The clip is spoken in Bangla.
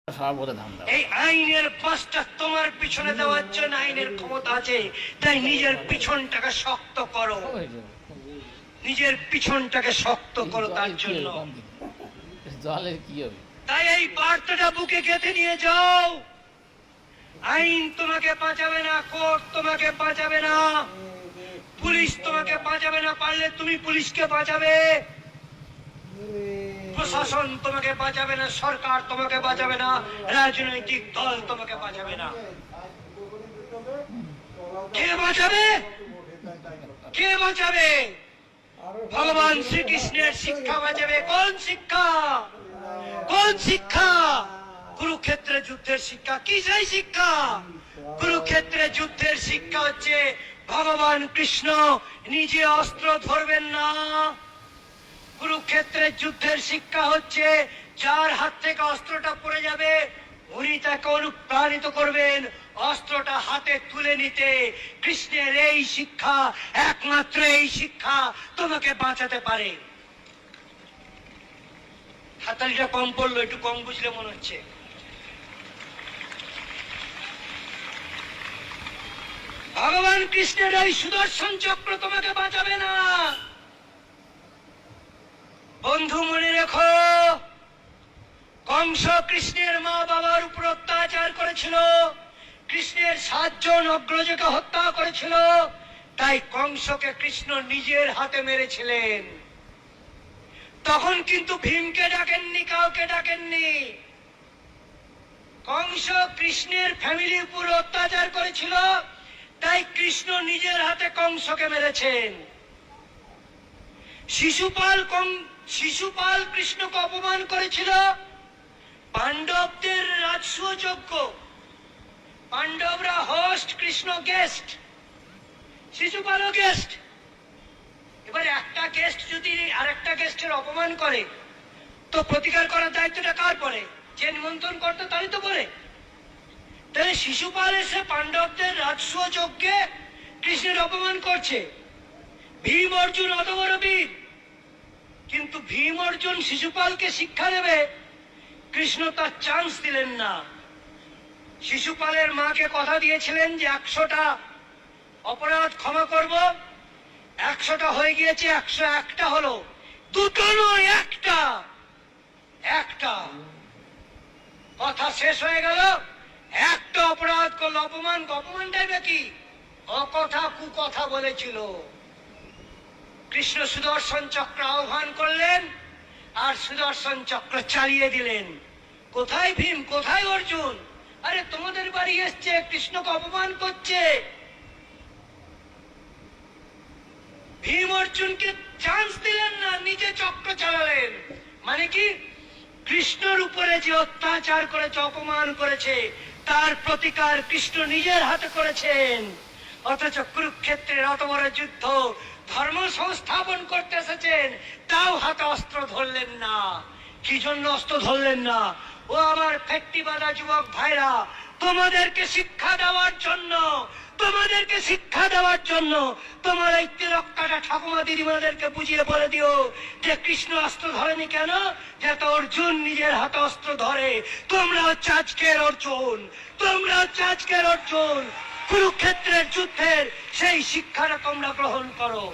এই আইনের পাঁচটা তোমার পিছনে দেওয়ার জন্য আইনের ক্ষমতা আছে, তাই নিজের পিছনটাকে শক্ত করো, নিজের পিছনটাকে শক্ত করো। তার জন্য তাই এই বার্তাটা বুকে গেঁথে নিয়ে যাও। আইন তোমাকে বাঁচাবে না, কোর্ট তোমাকে বাঁচাবে না, পুলিশ তোমাকে বাঁচাবে না, পারলে তুমি পুলিশকে বাঁচাবে, প্রশাসন তোমাকে বাঁচাবে না, সরকার তোমাকে বাঁচাবে না, রাজনৈতিক দল তোমাকে বাঁচাবে না। কে বাঁচাবে? কে বাঁচাবে? ভগবান শ্রীকৃষ্ণের শিক্ষা বাঁচাবে। কোন শিক্ষা? কোন শিক্ষা? কুরুক্ষেত্রের যুদ্ধের শিক্ষা। কি সেই শিক্ষা? কুরুক্ষেত্রের যুদ্ধের শিক্ষা হচ্ছে ভগবান কৃষ্ণ নিজে অস্ত্র ধরবেন না। কুরুক্ষেত্রের যুদ্ধের শিক্ষা হচ্ছে যার হাত থেকে অস্ত্রটা পড়ে যাবে উনি তাকে অনুপ্রাণিত করবেন অস্ত্রটা হাতে তুলে নিতে। কৃষ্ণের এই শিক্ষা, একমাত্র এই শিক্ষা তোমাকে বাঁচাতে পারে। হাতালিটা কম পড়লো, একটু কম বুঝলে মনে হচ্ছে। ভগবান কৃষ্ণের এই সুদর্শন চক্র তোমাকে বাঁচাবে না। বন্ধু মনে রেখো, কংস কৃষ্ণের মা বাবার উপর অত্যাচার করেছিল, কৃষ্ণের 7 জন অগ্রজকে হত্যা করেছিল, তাই কংসকে কৃষ্ণ নিজের হাতে মেরেছিলেন। তখন কিন্তু ভীমকে ডাকেননি, কাউকে ডাকেননি। কংস কৃষ্ণের ফ্যামিলির উপর অত্যাচার করেছিল, তাই কৃষ্ণ নিজের হাতে কংসকে মেরেছেন। শিশুপাল কৃষ্ণকে অপমান করেছিল। পাণ্ডবদের রাজসূয় যজ্ঞ, পাণ্ডবরা হোস্ট, কৃষ্ণ গেস্ট, শিশুপালও গেস্ট। এবার একটা গেস্ট যদি আরেকটা গেস্টের অপমান করে তো প্রতিকার করার দায়িত্বটা কার পড়ে? যে নিমন্ত্রণ করতো তারই তো পড়ে। তাহলে শিশুপাল এসে পাণ্ডবদের রাজসূয় যজ্ঞে কৃষ্ণের অপমান করছে। ভীম অর্জুন অত বড় বীর, কিন্তু ভীম অর্জুন শিশুপালকে শিক্ষা দেবে, কৃষ্ণ তার চান্স দিলেন না। শিশুপালের মাকে কথা দিয়েছিলেন যে 100টা অপরাধ ক্ষমা করব, 100টা হয়ে গিয়েছে, 101টা হলো, 2টো নয়, একটা। কথা শেষ হয়ে গেল, একটা অপরাধ করলো, অপমানটাই নাকি অকথা কুকথা বলেছিল। কৃষ্ণ সুদর্শন চক্র আহ্বান করলেন আর সুদর্শন চক্র চালিয়ে দিলেন। কোথায় ভীম, কোথায় অর্জুন? আরে তোমাদের বাড়ি এসছে, কৃষ্ণকে অপমান করছে। ভীম অর্জুনকে চান্স দিলেন না, নিজে চক্র চালালেন। মানে কি? কৃষ্ণর উপরে যে অত্যাচার করেছে, অপমান করেছে, তার প্রতিকার কৃষ্ণ নিজের হাতে করেছেন। অথচ কুরুক্ষেত্রের অত বড় যুদ্ধ ধর্ম সংস্থাপন করতে এসেছেন, তাও হাতে অস্ত্র ধরলেন না। কি জন্য অস্ত্র ধরলেন না? ও আমার ফেট্টিবাদা যুবক ভাইরা, তোমাদেরকে শিক্ষা দেওয়ার জন্য, তোমাদেরকে শিক্ষা দেওয়ার জন্য তোমার এই তিলক্কাটা ঠাকুমা দিদিমাদেরকে বুঝিয়ে বলে দিও যে কৃষ্ণ অস্ত্র ধরেনি কেন, যাতে অর্জুন নিজের হাতে অস্ত্র ধরে। তোমরা হচ্ছে আজকের অর্জুন, তোমরা হচ্ছে আজকের অর্জুন। কুরুক্ষেত্রের যুদ্ধের সেই শিক্ষাটা তোমরা গ্রহণ করো।